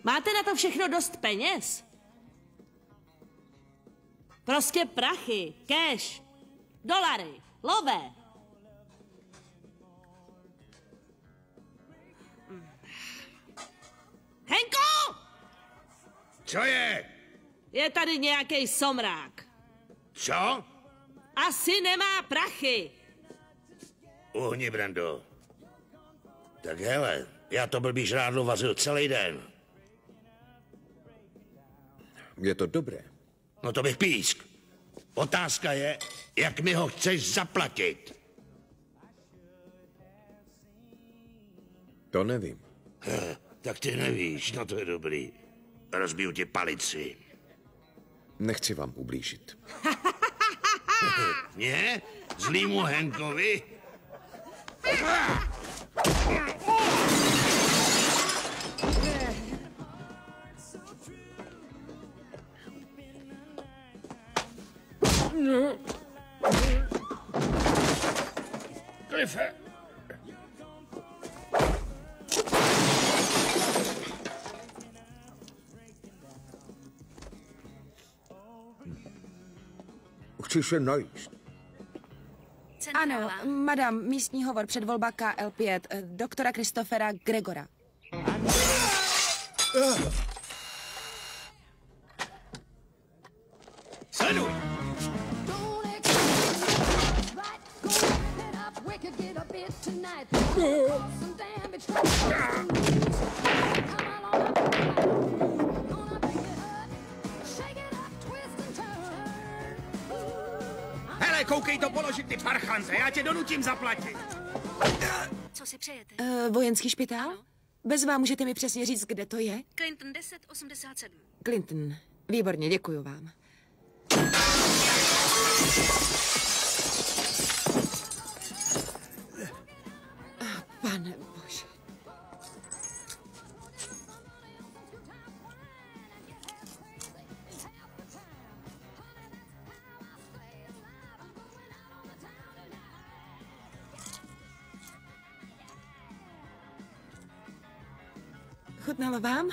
Máte na to všechno dost peněz? Prostě prachy, cash, dolary, lové. Henku! Co je? Je tady nějaký somrák. Co? Asi nemá prachy. Uhni, Brando. Tak hele, já to blbý žrádlo vazil celý den. Je to dobré. No to bych písk. Otázka je, jak mi ho chceš zaplatit. To nevím. Tak ty nevíš, no to je dobrý. Rozbiju ti palici. Nechci vám ublížit. Ne? Zlýmu Henkovi? Cliffe. Chci se najíst. Ano, madam, místní hovor, předvolba KL5, doktora Christophera Gregora. Sleduj! Hele, koukej to položit, ty parchance, já tě donutím zaplatit. Co si přejete? Vojenský špitál? Bezva, můžete mi přesně říct, kde to je? Clinton 1087. Clinton. Výborně, děkuju vám. Pane bože. Chutnalo vám?